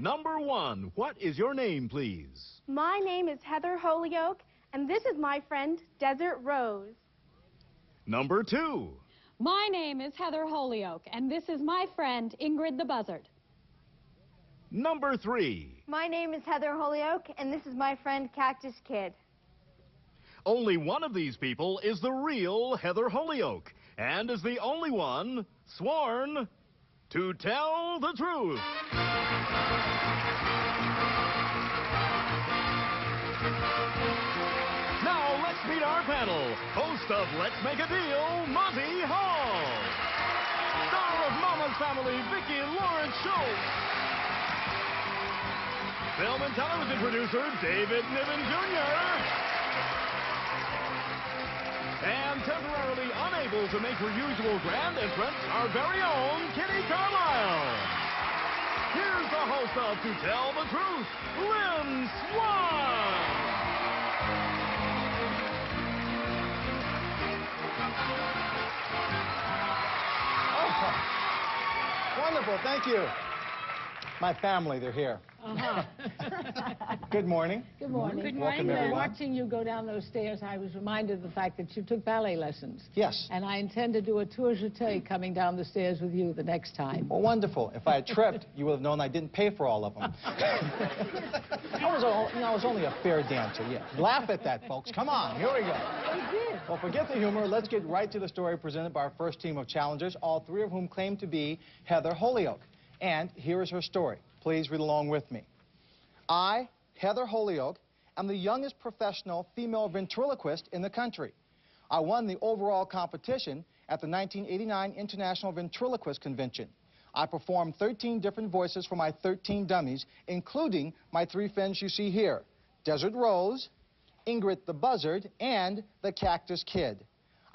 Number 1, what is your name, please? My name is Heather Holyoke, and this is my friend, Desert Rose. Number 2. My name is Heather Holyoke, and this is my friend, Ingrid the Buzzard. Number 3. My name is Heather Holyoke, and this is my friend, Cactus Kid. Only one of these people is the real Heather Holyoke, and is the only one sworn to tell the truth. Now let's meet our panel. Host of Let's Make a Deal, Monty Hall. Star of Mama's Family, Vicki Lawrence Schultz. Film and television producer, David Niven Jr. And temporarily unable to make her usual grand entrance, our very own Kitty Carlisle. Here's the host of To Tell the Truth, Lynn Swan. Oh, wonderful, thank you. My family, they're here. Good morning. Good morning. Good morning. Welcome, everyone. Watching you go down those stairs, I was reminded of the fact that you took ballet lessons. Yes. And I intend to do a tour jeté coming down the stairs with you the next time. Well, wonderful. If I had tripped, you would have known I didn't pay for all of them. I was only a fair dancer, yeah. Laugh at that, folks. Come on, here we go. You did. Well, forget the humor. Let's get right to the story presented by our first team of challengers, all three of whom claim to be Heather Holyoke. And here is her story. Please read along with me. I, Heather Holyoke, am the youngest professional female ventriloquist in the country. I won the overall competition at the 1989 International Ventriloquist Convention. I performed 13 different voices for my 13 dummies, including my 3 friends you see here, Desert Rose, Ingrid the Buzzard, and the Cactus Kid.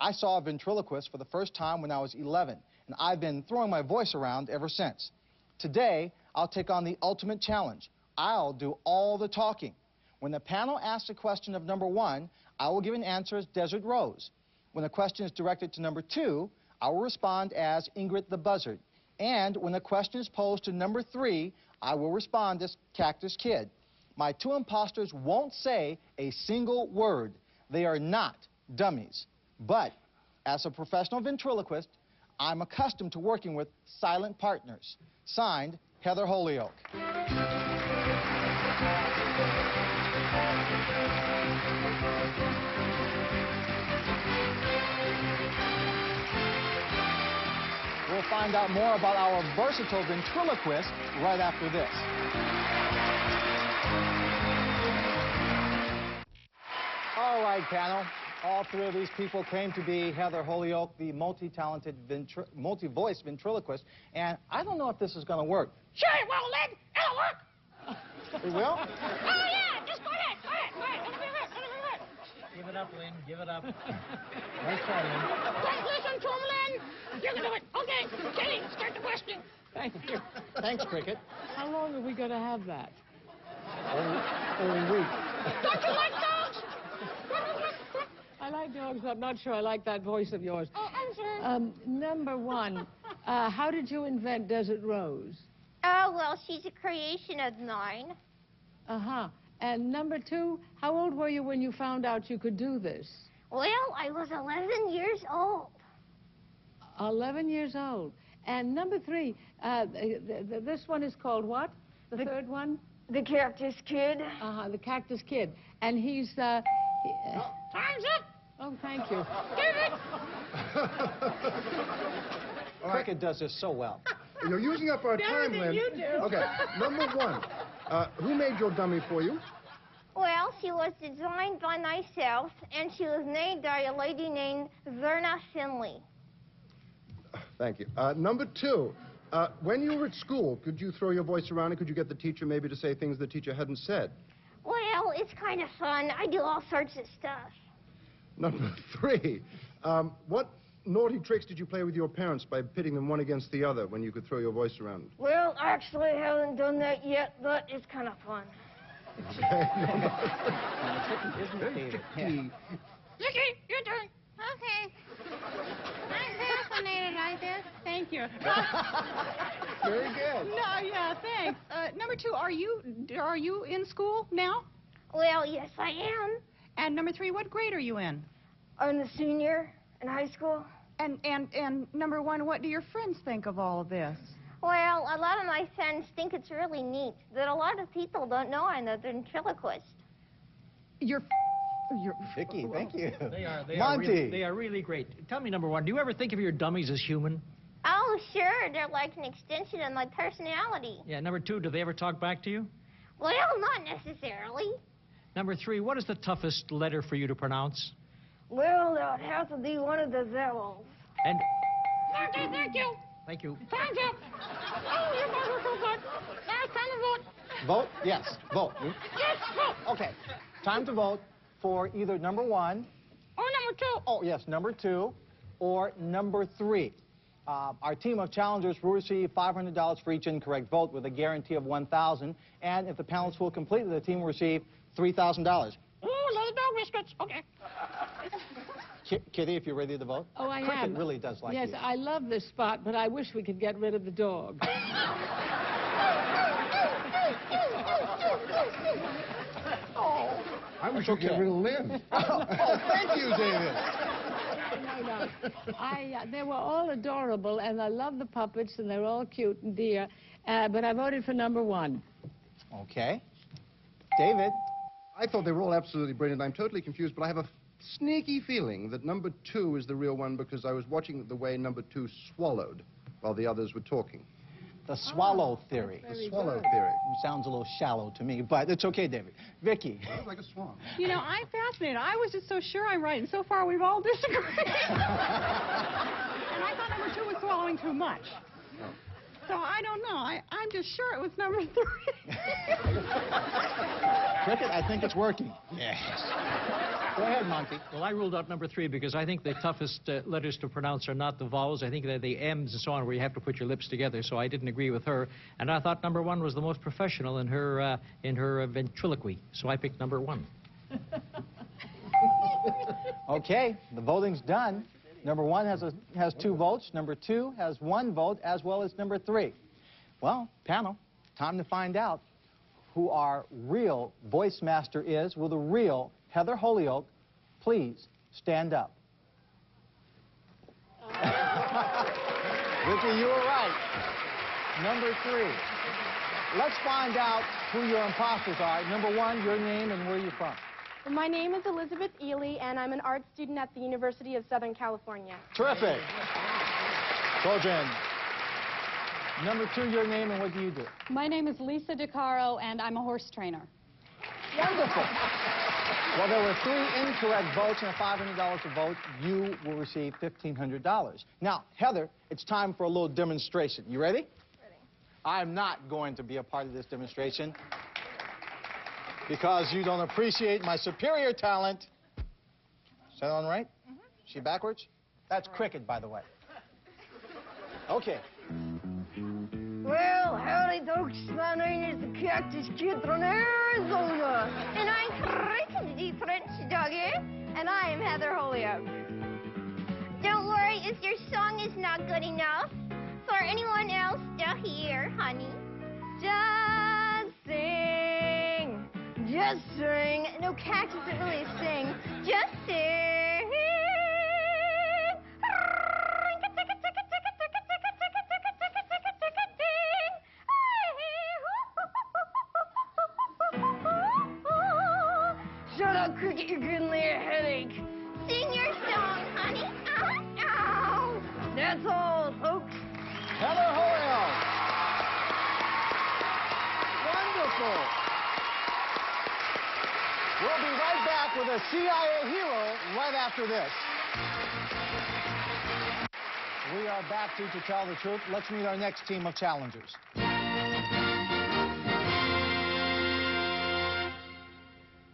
I saw a ventriloquist for the first time when I was 11, and I've been throwing my voice around ever since. Today, I'll take on the ultimate challenge. I'll do all the talking. When the panel asks a question of number 1, I will give an answer as Desert Rose. When the question is directed to number 2, I will respond as Ingrid the Buzzard. And when the question is posed to number 3, I will respond as Cactus Kid. My 2 imposters won't say a single word. They are not dummies. But as a professional ventriloquist, I'm accustomed to working with silent partners. Signed, Heather Holyoke. We'll find out more about our versatile ventriloquist right after this. All right, panel. All 3 of these people claim to be Heather Holyoke, the multi-talented, multi-voice ventriloquist, and I don't know if this is going to work. Sure it will, Lynn. It'll work. It will? Oh, yeah. Just go ahead. Go ahead. Go ahead. It'll be good. It'll be good. Give it up, Lynn. Give it up. Nice try, Lynn. Don't listen to him, Lynn. You can do it. Okay. Kitty, start the question. Thank you. Thanks, Cricket. How long are we going to have that? Only week. Don't you like dogs? I like dogs. I'm not sure I like that voice of yours. Oh, I'm sorry. Number 1, how did you invent Desert Rose? Oh, well, she's a creation of mine. Uh-huh. And number 2, how old were you when you found out you could do this? Well, I was 11 years old. 11 years old. And number 3, this one is called what? The third one? The Cactus Kid. Uh-huh, the Cactus Kid. And he's, Time's up. oh, thank you. Cricket does this so well. You're using up our time, Lynn. you do. Okay, number 1. Who made your dummy for you? Well, she was designed by myself, and she was made by a lady named Verna Finley. Thank you. Number 2, when you were at school, could you throw your voice around and could you get the teacher maybe to say things the teacher hadn't said? Well, it's kind of fun. I do all sorts of stuff. Number 3, what naughty tricks did you play with your parents by pitting them one against the other when you could throw your voice around? Well, actually, I haven't done that yet, but it's kind of fun. Vicky, your turn. Okay. I'm fascinated, I guess. Thank you. Very good. No, yeah, thanks. Number 2, are you in school now? Well, yes, I am. And number 3, what grade are you in? I'm a senior in high school. And number 1, what do your friends think of all of this? Well, a lot of my friends think it's really neat that a lot of people don't know I'm a ventriloquist. You're Vicky, thank you. They are really great. Tell me, number 1, do you ever think of your dummies as human? Oh, sure, they're like an extension of my personality. Yeah, number 2, do they ever talk back to you? Well, not necessarily. Number 3, what is the toughest letter for you to pronounce? Well, that has to be one of the vowels. And Okay, thank you. thank you. Thank you. Oh, you guys are so good. Now it's time to vote. Vote? Yes, vote. Yes, vote. Okay, time to vote for either number 1, Or number 2. oh, yes, number 2, or number 3. Our team of challengers will receive $500 for each incorrect vote with a guarantee of $1,000. And if the panelists will complete it, the team will receive $3,000. Ooh, little dog biscuits. Okay. Kitty, if you're ready to vote. Oh, I Cricket am. really does like Yes, you. I love this spot, but I wish we could get rid of the dog. I wish you'd get rid of Lynn. Oh, thank you, David. No. They were all adorable, and I love the puppets, and they're all cute and dear. But I voted for number 1. Okay. David. I thought they were all absolutely brilliant. I'm totally confused, but I have a sneaky feeling that number 2 is the real one because I was watching the way number 2 swallowed while the others were talking. The swallow theory. The swallow theory. Sounds a little shallow to me, but it's okay, David. Vicky. It was like a swan. You know, I'm fascinated. I was just so sure I'm right, and so far we've all disagreed. And I thought number 2 was swallowing too much. So I don't know. I'm just sure it was number 3. Cricket, I think it's working. Yes. Go ahead, Monty. Well, I ruled out number 3 because I think the toughest letters to pronounce are not the vowels. I think they're the M's and so on, where you have to put your lips together. So I didn't agree with her. And I thought number 1 was the most professional in her ventriloquy. So I picked number 1. Okay, the voting's done. Number 1 has 2 votes. Number 2 has 1 vote, as well as number 3. Well, panel, time to find out who our real voice master is. Will the real Heather Holyoke please stand up? Vicky, you were right. Number 3. Let's find out who your imposters are. Number 1, your name and where you're from. My name is Elizabeth Ely, and I'm an art student at the University of Southern California. Terrific. Trojan. Number 2, your name and what do you do? My name is Lisa DeCaro, and I'm a horse trainer. Wonderful. Well, there were 3 incorrect votes and $500 a vote. You will receive $1,500. Now, Heather, it's time for a little demonstration. You ready? Ready. I'm not going to be a part of this demonstration because you don't appreciate my superior talent. Is that on right? Mm-hmm. She backwards? That's cricket, by the way. Okay. Well, howdy, folks. My name is the Cactus Kid from Arizona. And I'm crazy French doggy. And I am Heather Holyoke. Don't worry if your song is not good enough. For anyone else to hear, honey. Just sing. Just sing. No, Cactus doesn't really sing. Just sing. Shut up, Cricket, you're giving me a headache. Sing your song, honey. Ow, ow. That's all, folks. Heather Holyoke. Wonderful. We'll be right back with a CIA hero right after this. We are back to Tell the Truth. Let's meet our next team of challengers.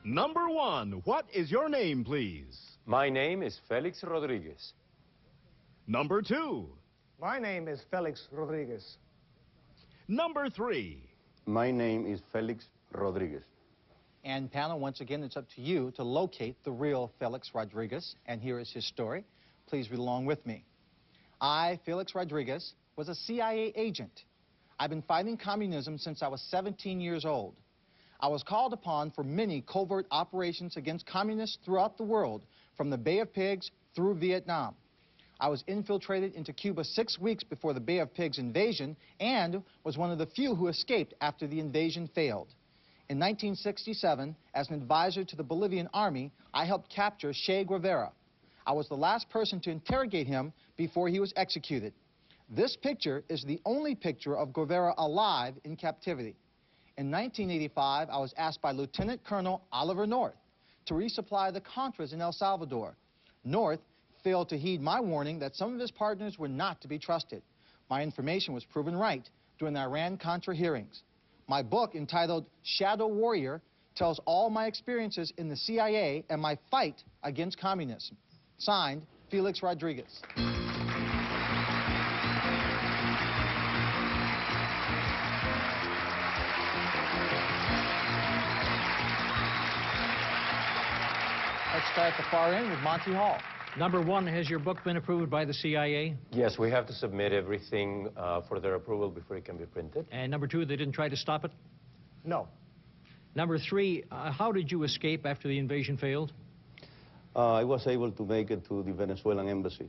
Number 1, what is your name, please? My name is Felix Rodriguez. Number 2. My name is Felix Rodriguez. Number 3. My name is Felix Rodriguez. And panel, once again, it's up to you to locate the real Felix Rodriguez. And here is his story. Please read along with me. I, Felix Rodriguez, was a CIA agent. I've been fighting communism since I was 17 years old. I was called upon for many covert operations against communists throughout the world, from the Bay of Pigs through Vietnam. I was infiltrated into Cuba 6 weeks before the Bay of Pigs invasion and was one of the few who escaped after the invasion failed. In 1967, as an advisor to the Bolivian army, I helped capture Che Guevara. I was the last person to interrogate him before he was executed. This picture is the only picture of Guevara alive in captivity. In 1985, I was asked by Lieutenant Colonel Oliver North to resupply the Contras in El Salvador. North failed to heed my warning that some of his partners were not to be trusted. My information was proven right during the Iran-Contra hearings. My book, entitled Shadow Warrior, tells all my experiences in the CIA and my fight against communism. Signed, Felix Rodriguez. Let's start at the far end with Monty Hall. Number one, has your book been approved by the CIA? Yes, we have to submit everything for their approval before it can be printed. And number two, they didn't try to stop it? No. Number three, how did you escape after the invasion failed? I was able to make it to the Venezuelan embassy.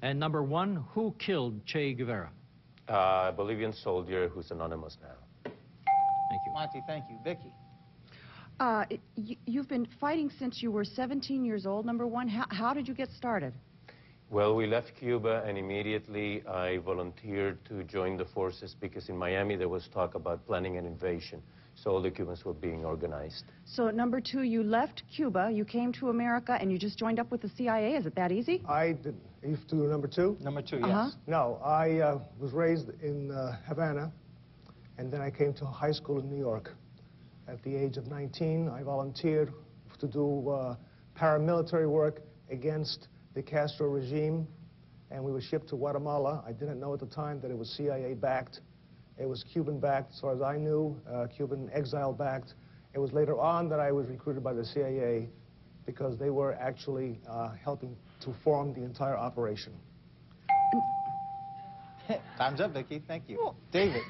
And number one, who killed Che Guevara? A Bolivian soldier who's anonymous now. Thank you. Monty, thank you. Vicky. You've been fighting since you were 17 years old, number one. How did you get started? Well, we left Cuba, and immediately I volunteered to join the forces because in Miami there was talk about planning an invasion. So all the Cubans were being organized. So, number two, you left Cuba, you came to America, and you just joined up with the CIA. Is it that easy? I did. You to number two? Number two, Uh-huh. yes. No, I was raised in Havana, and then I came to high school in New York. At the age of 19, I volunteered to do paramilitary work against the Castro regime, and we were shipped to Guatemala. I didn't know at the time that it was CIA-backed. It was Cuban-backed, as far as I knew, Cuban exile-backed. It was later on that I was recruited by the CIA because they were actually helping to form the entire operation. Time's up, Vicky. Thank you. David.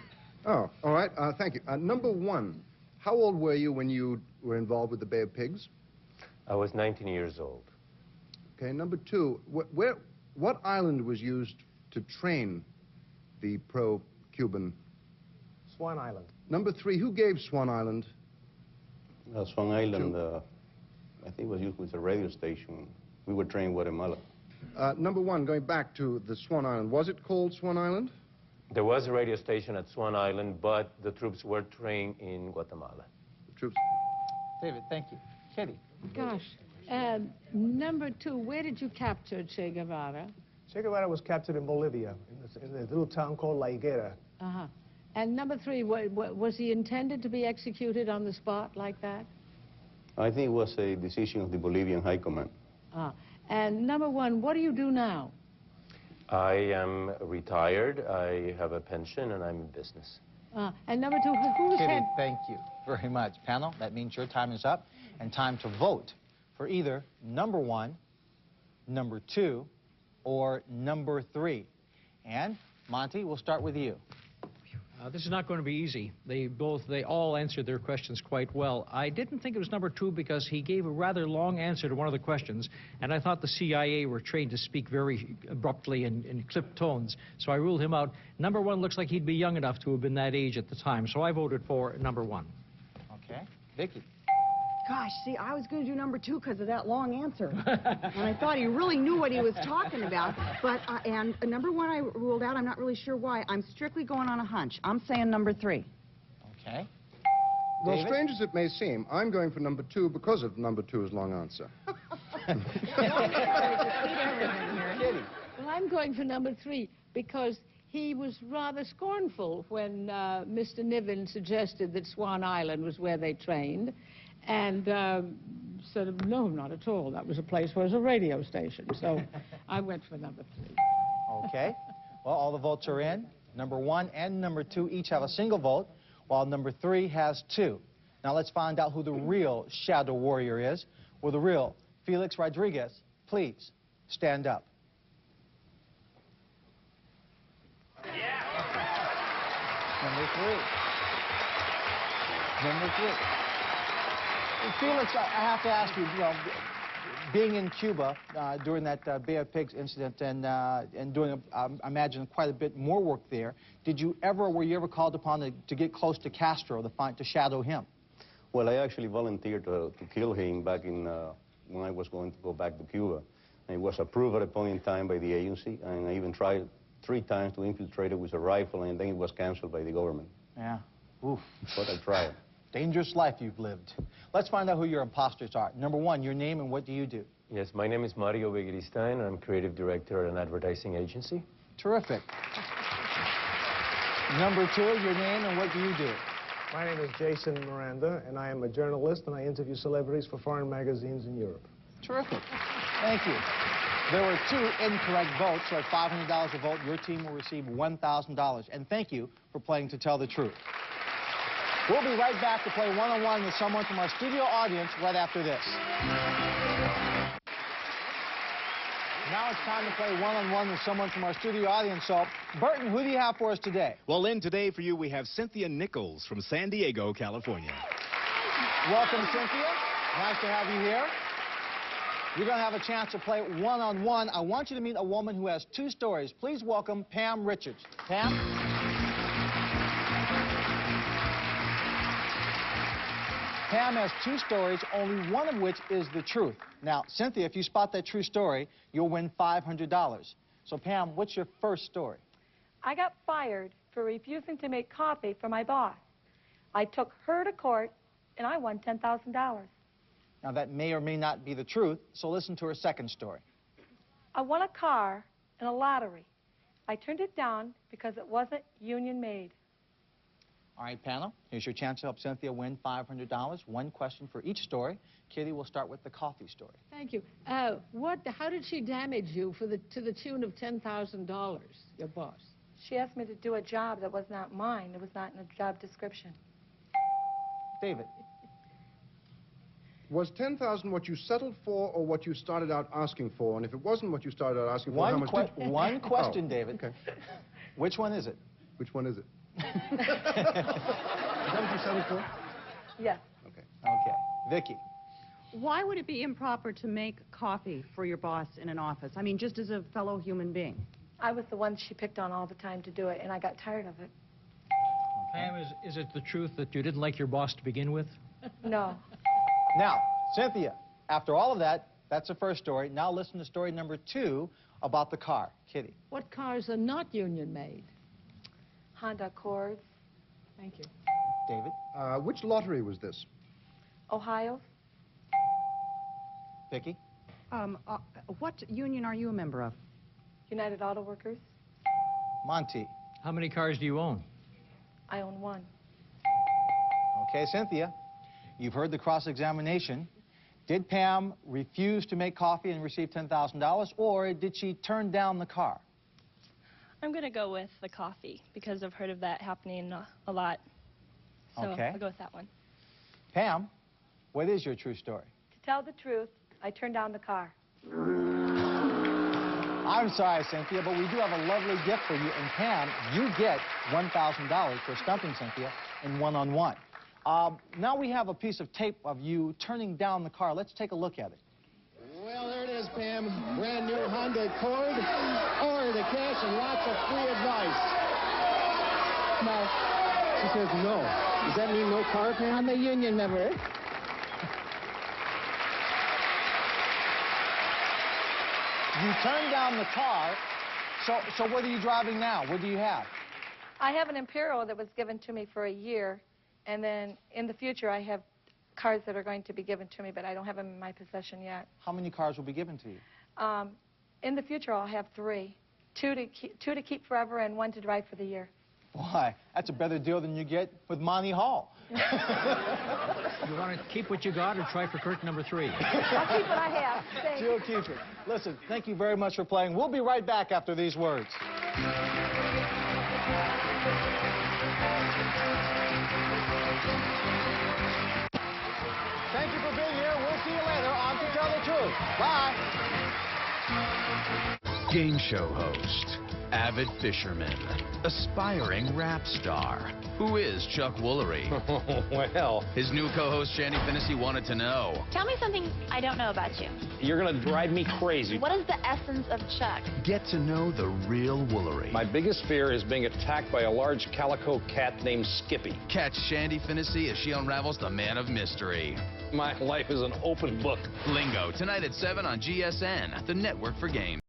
Oh, all right. Thank you. Number one, how old were you when you were involved with the Bay of Pigs? I was 19 years old. Okay. Number two, what island was used to train the pro-Cuban? Swan Island. Number three, who gave Swan Island? Swan Island, I think, was used as a radio station. We were trained in Guatemala. Number one, going back to the Swan Island, was it called Swan Island? There was a radio station at Swan Island, but the troops were trained in Guatemala. The troops. David, thank you. Kitty. Gosh. Number two, where did you capture Che Guevara? Che Guevara was captured in Bolivia, in the little town called La Higuera. Uh-huh. And number three, was he intended to be executed on the spot like that? I think it was a decision of the Bolivian High Command. And number one, what do you do now? I am retired, I have a pension, and I'm in business. And number two, who's Kitty, head? thank you very much. Panel, that means your time is up and time to vote for either number one, number two, or number three. And, Monty, we'll start with you. This is not going to be easy. They all answered their questions quite well. I didn't think it was number two because he gave a rather long answer to one of the questions, and I thought the CIA were trained to speak very abruptly in clipped tones, so I ruled him out. Number one looks like he'd be young enough to have been that age at the time, so I voted for number one. Okay. Vicky. Gosh, see, I was going to do number two because of that long answer. And I thought he really knew what he was talking about. But, and number one I ruled out. I'm not really sure why. I'm strictly going on a hunch. I'm saying number three. Okay. Well, David? strange as it may seem, I'm going for number two because of number two's long answer. Well, I'm going for number three because he was rather scornful when Mr. Niven suggested that Swan Island was where they trained. And said, no, not at all. That was a place where it was a radio station. So I went for number three. Okay. Well, all the votes are in. Number one and number two each have a single vote, while number three has two. Now let's find out who the real Shadow Warrior is. Will the real Felix Rodriguez please stand up? Number 3. Number 3. Felix, I have to ask you, being in Cuba during that Bay of Pigs incident and doing, I imagine, quite a bit more work there, were you ever called upon to get close to Castro, to shadow him? Well, I actually volunteered to kill him back in, when I was going to go back to Cuba. And it was approved at a point in time by the agency, and I even tried 3 times to infiltrate it with a rifle, and then it was canceled by the government. Yeah. Oof. But I tried. Dangerous life you've lived. Let's find out who your imposters are. Number 1, your name and what do you do? Yes, my name is Mario Begiristain. I'm creative director at an advertising agency. Terrific. Number 2, your name and what do you do? My name is Jason Miranda, and I am a journalist, and I interview celebrities for foreign magazines in Europe. Terrific. Thank you. There were 2 incorrect votes, so at $500 a vote, your team will receive $1,000. And thank you for playing To Tell the Truth. We'll be right back to play one-on-one with someone from our studio audience right after this. Now it's time to play one-on-one with someone from our studio audience. So, Burton, who do you have for us today? Well, Lynn, today for you we have Cynthia Nichols from San Diego, California. Welcome, Cynthia. Nice to have you here. You're going to have a chance to play one-on-one. I want you to meet a woman who has 2 stories. Please welcome Pam Richards. Pam? Pam has 2 stories, only one of which is the truth. Now, Cynthia, if you spot that true story, you'll win $500. So, Pam, what's your first story? I got fired for refusing to make coffee for my boss. I took her to court, and I won $10,000. Now, that may or may not be the truth, so listen to her second story. I won a car in a lottery. I turned it down because it wasn't union-made. All right, panel, here's your chance to help Cynthia win $500. 1 question for each story. Kitty, we'll start with the coffee story. Thank you. How did she damage you to the tune of $10,000, your boss? She asked me to do a job that was not mine. It was not in a job description. David. Was $10,000 what you settled for or what you started out asking for? And if it wasn't what you started out asking for, how much did... One question, David. Okay. Which one is it? Which one is it? Is that what you settled for? Yes. Okay. Okay. Vicky. Why would it be improper to make coffee for your boss in an office? I mean, just as a fellow human being. I was the one she picked on all the time to do it, and I got tired of it. Pam, is it the truth that you didn't like your boss to begin with? No. Now, Cynthia, after all of that, that's the first story. Now listen to story number 2 about the car. Kitty. What cars are not union-made? Honda Accords. Thank you. David. Which lottery was this? Ohio. Vicky. What union are you a member of? United Auto Workers. Monty. How many cars do you own? I own 1. Okay, Cynthia, you've heard the cross-examination. Did Pam refuse to make coffee and receive $10,000, or did she turn down the car? I'm going to go with the coffee because I've heard of that happening a lot. So Okay. I'll go with that one. Pam, what is your true story? To tell the truth, I turned down the car. I'm sorry, Cynthia, but we do have a lovely gift for you. And Pam, you get $1,000 for stumping Cynthia in one-on-one. Now we have a piece of tape of you turning down the car. Let's take a look at it. Well, there it is, Pam. Brand new Honda Accord. Order to cash and lots of free advice. No. She says no. Does that mean no car, Pam? I'm a union member. You turned down the car. So what are you driving now? What do you have? I have an Imperial that was given to me for a year, and then in the future I have cars that are going to be given to me, but I don't have them in my possession yet. How many cars will be given to you? In the future I'll have 3. 2 to keep forever and 1 to drive for the year. Why? That's a better deal than you get with Monty Hall. You want to keep what you got or try for curtain number 3? I'll keep what I have. Thanks. She'll keep it. Listen, thank you very much for playing. We'll be right back after these words. Thank you for being here. We'll see you later on To Tell the Truth. Bye. Game show host, avid fisherman, aspiring rap star. Who is Chuck Woolery? Well, His new co-host Shandy Finnessy wanted to know. Tell me something I don't know about you. you're going to drive me crazy. What is the essence of Chuck? Get to know the real Woolery. My biggest fear is being attacked by a large calico cat named Skippy. Catch Shandy Finnessy as she unravels the man of mystery. My life is an open book. Lingo, tonight at 7 on GSN, the network for games.